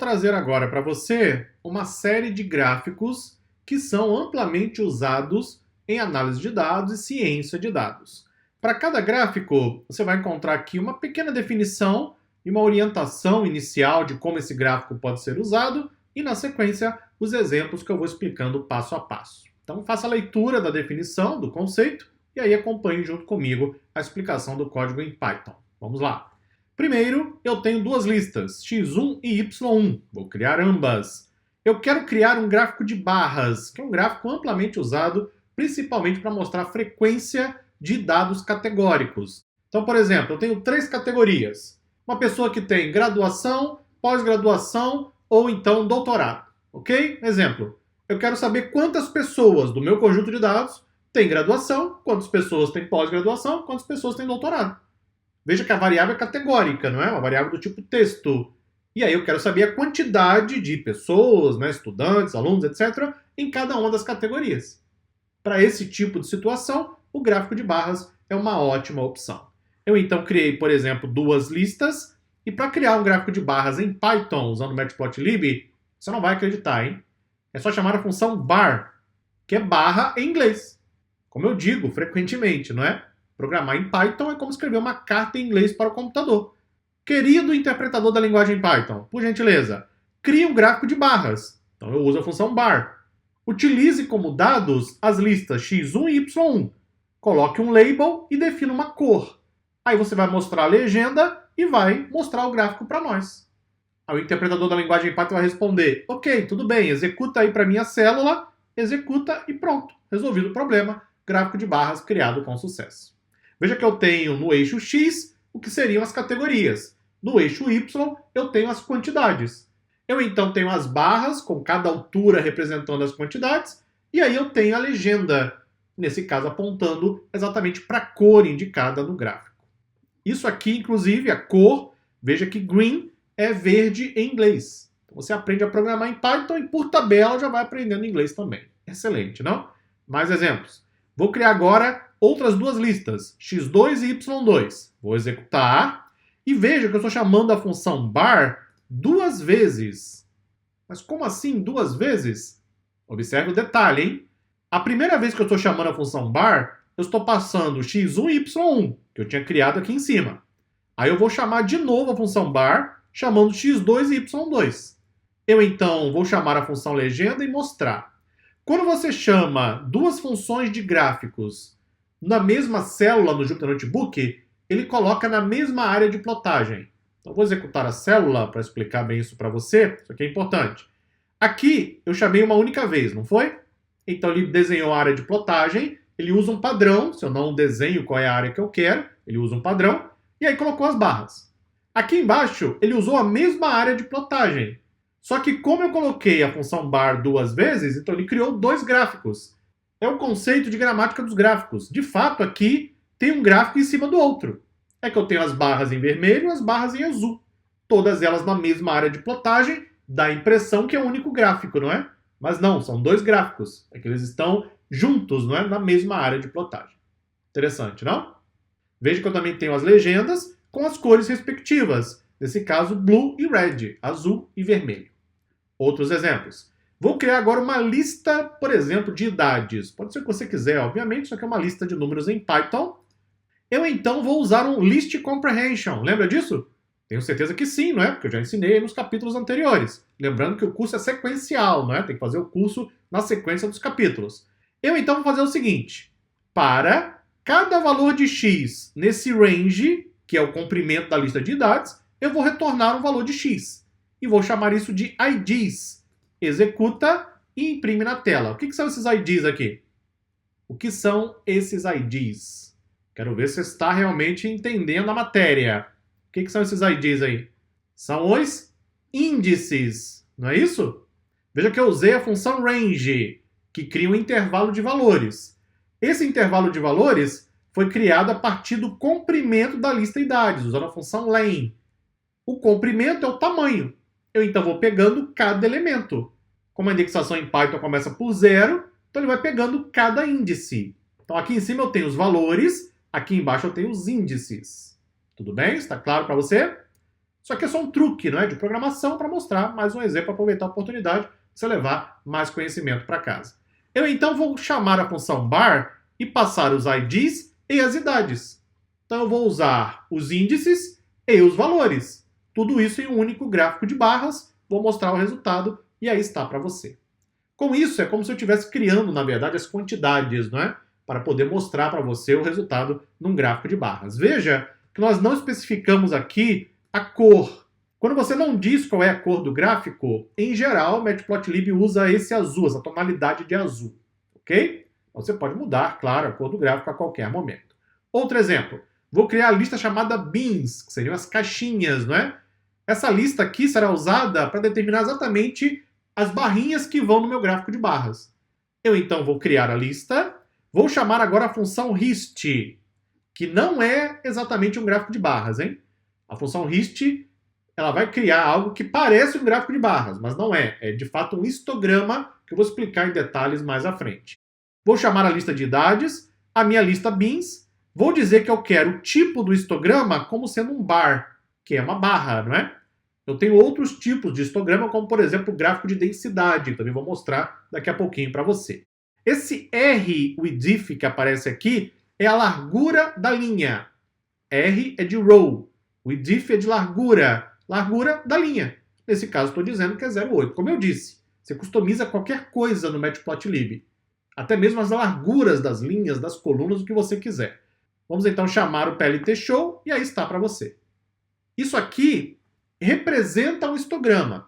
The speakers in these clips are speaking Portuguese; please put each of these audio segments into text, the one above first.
trazer agora para você uma série de gráficos que são amplamente usados em análise de dados e ciência de dados. Para cada gráfico, você vai encontrar aqui uma pequena definição e uma orientação inicial de como esse gráfico pode ser usado e, na sequência, os exemplos que eu vou explicando passo a passo. Então, faça a leitura da definição, do conceito, e aí acompanhe junto comigo a explicação do código em Python. Vamos lá. Primeiro, eu tenho duas listas, x1 e y1. Vou criar ambas. Eu quero criar um gráfico de barras, que é um gráfico amplamente usado, principalmente para mostrar a frequência de dados categóricos. Então, por exemplo, eu tenho três categorias. Uma pessoa que tem graduação, pós-graduação ou então doutorado. Ok? Exemplo, eu quero saber quantas pessoas do meu conjunto de dados têm graduação, quantas pessoas têm pós-graduação, quantas pessoas têm doutorado. Veja que a variável é categórica, não é? Uma variável do tipo texto. E aí eu quero saber a quantidade de pessoas, né, estudantes, alunos, etc., em cada uma das categorias. Para esse tipo de situação, o gráfico de barras é uma ótima opção. Eu então criei, por exemplo, duas listas, e para criar um gráfico de barras em Python usando o Matplotlib, você não vai acreditar, hein? É só chamar a função bar, que é barra em inglês. Como eu digo frequentemente, não é? Programar em Python é como escrever uma carta em inglês para o computador. Querido interpretador da linguagem Python, por gentileza, crie um gráfico de barras. Então eu uso a função bar. Utilize como dados as listas x1 e y1. Coloque um label e defina uma cor. Aí você vai mostrar a legenda e vai mostrar o gráfico para nós. Aí o interpretador da linguagem Python vai responder, ok, tudo bem, executa aí para minha célula, executa e pronto, resolvido o problema, gráfico de barras criado com sucesso. Veja que eu tenho no eixo X o que seriam as categorias. No eixo Y eu tenho as quantidades. Eu então tenho as barras com cada altura representando as quantidades e aí eu tenho a legenda, nesse caso apontando exatamente para a cor indicada no gráfico. Isso aqui, inclusive, a cor, veja que green é verde em inglês. Então, você aprende a programar em Python e por tabela já vai aprendendo inglês também. Excelente, não? Mais exemplos. Vou criar agora outras duas listas, x2 e y2. Vou executar e veja que eu estou chamando a função bar duas vezes. Mas como assim duas vezes? Observe o detalhe, hein? A primeira vez que eu estou chamando a função bar, eu estou passando x1 e y1, que eu tinha criado aqui em cima. Aí eu vou chamar de novo a função bar, chamando x2 e y2. Eu então vou chamar a função legenda e mostrar. Quando você chama duas funções de gráficos na mesma célula no Jupyter Notebook, ele coloca na mesma área de plotagem. Então, vou executar a célula para explicar bem isso para você. Isso aqui é importante. Aqui, eu chamei uma única vez, não foi? Então, ele desenhou a área de plotagem, ele usa um padrão. Se eu não desenho qual é a área que eu quero, ele usa um padrão. E aí, colocou as barras. Aqui embaixo, ele usou a mesma área de plotagem. Só que como eu coloquei a função bar duas vezes, então ele criou dois gráficos. É o conceito de gramática dos gráficos. De fato, aqui tem um gráfico em cima do outro. É que eu tenho as barras em vermelho e as barras em azul. Todas elas na mesma área de plotagem, dá a impressão que é um único gráfico, não é? Mas não, são dois gráficos. É que eles estão juntos, não é? Na mesma área de plotagem. Interessante, não? Veja que eu também tenho as legendas com as cores respectivas. Nesse caso, blue e red, azul e vermelho. Outros exemplos. Vou criar agora uma lista, por exemplo, de idades. Pode ser o que você quiser, obviamente, isso aqui é uma lista de números em Python. Eu então vou usar um list comprehension. Lembra disso? Tenho certeza que sim, não é? Porque eu já ensinei nos capítulos anteriores. Lembrando que o curso é sequencial, não é? Tem que fazer o curso na sequência dos capítulos. Eu então vou fazer o seguinte. Para cada valor de x nesse range, que é o comprimento da lista de idades, eu vou retornar um valor de x. E vou chamar isso de IDs. Executa e imprime na tela. O que são esses IDs aqui? O que são esses IDs? Quero ver se você está realmente entendendo a matéria. O que são esses IDs aí? São os índices, não é isso? Veja que eu usei a função range, que cria um intervalo de valores. Esse intervalo de valores foi criado a partir do comprimento da lista idades, usando a função len. O comprimento é o tamanho. Eu então vou pegando cada elemento. Como a indexação em Python começa por 0, então ele vai pegando cada índice. Então aqui em cima eu tenho os valores, aqui embaixo eu tenho os índices. Tudo bem? Está claro para você? Isso aqui é só um truque, não é, de programação para mostrar mais um exemplo, aproveitar a oportunidade de você levar mais conhecimento para casa. Eu então vou chamar a função bar e passar os IDs e as idades. Então eu vou usar os índices e os valores. Tudo isso em um único gráfico de barras, vou mostrar o resultado e aí está para você. Com isso, é como se eu estivesse criando, na verdade, as quantidades, não é? Para poder mostrar para você o resultado num gráfico de barras. Veja que nós não especificamos aqui a cor. Quando você não diz qual é a cor do gráfico, em geral, o Matplotlib usa esse azul, essa tonalidade de azul, ok? Você pode mudar, claro, a cor do gráfico a qualquer momento. Outro exemplo, vou criar a lista chamada bins, que seriam as caixinhas, não é? Essa lista aqui será usada para determinar exatamente as barrinhas que vão no meu gráfico de barras. Eu então vou criar a lista, vou chamar agora a função hist, que não é exatamente um gráfico de barras, hein? A função hist, ela vai criar algo que parece um gráfico de barras, mas não é. É de fato um histograma que eu vou explicar em detalhes mais à frente. Vou chamar a lista de idades, a minha lista bins, vou dizer que eu quero o tipo do histograma como sendo um bar, que é uma barra, não é? Eu tenho outros tipos de histograma, como por exemplo o gráfico de densidade, também vou mostrar daqui a pouquinho para você. Esse R, o diff que aparece aqui, é a largura da linha. R é de row, o diff é de largura da linha. Nesse caso estou dizendo que é 0,8. Como eu disse, você customiza qualquer coisa no Matplotlib, até mesmo as larguras das linhas, das colunas, o que você quiser. Vamos então chamar o PLT Show e aí está para você. Isso aqui representa um histograma.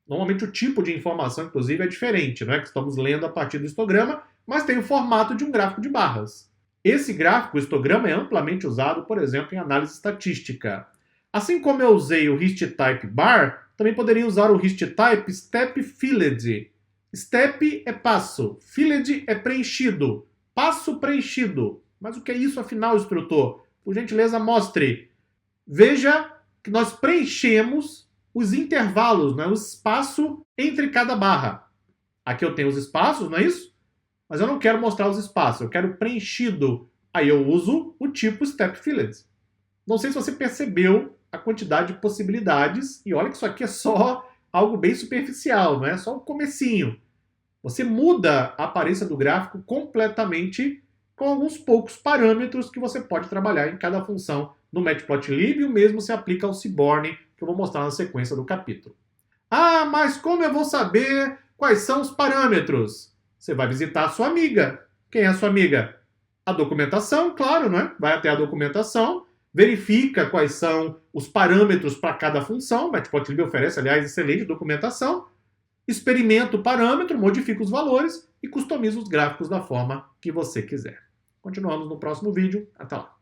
Normalmente o tipo de informação, inclusive, é diferente, não é? Que estamos lendo a partir do histograma, mas tem o formato de um gráfico de barras. Esse gráfico, o histograma, é amplamente usado, por exemplo, em análise estatística. Assim como eu usei o HistType bar, também poderia usar o HistType step filled. Step é passo, filled é preenchido, passo preenchido. Mas o que é isso, afinal, instrutor? Por gentileza, mostre. Veja que nós preenchemos os intervalos, né, o espaço entre cada barra. Aqui eu tenho os espaços, não é isso? Mas eu não quero mostrar os espaços, eu quero preenchido. Aí eu uso o tipo step filled. Não sei se você percebeu a quantidade de possibilidades, e olha que isso aqui é só algo bem superficial, não é só o comecinho. Você muda a aparência do gráfico completamente com alguns poucos parâmetros que você pode trabalhar em cada função no Matplotlib, e o mesmo se aplica ao Seaborn, que eu vou mostrar na sequência do capítulo. Ah, mas como eu vou saber quais são os parâmetros? Você vai visitar a sua amiga. Quem é a sua amiga? A documentação, claro, não é? Vai até a documentação, verifica quais são os parâmetros para cada função. O Matplotlib oferece, aliás, excelente documentação. Experimenta o parâmetro, modifica os valores e customiza os gráficos da forma que você quiser. Continuamos no próximo vídeo. Até lá.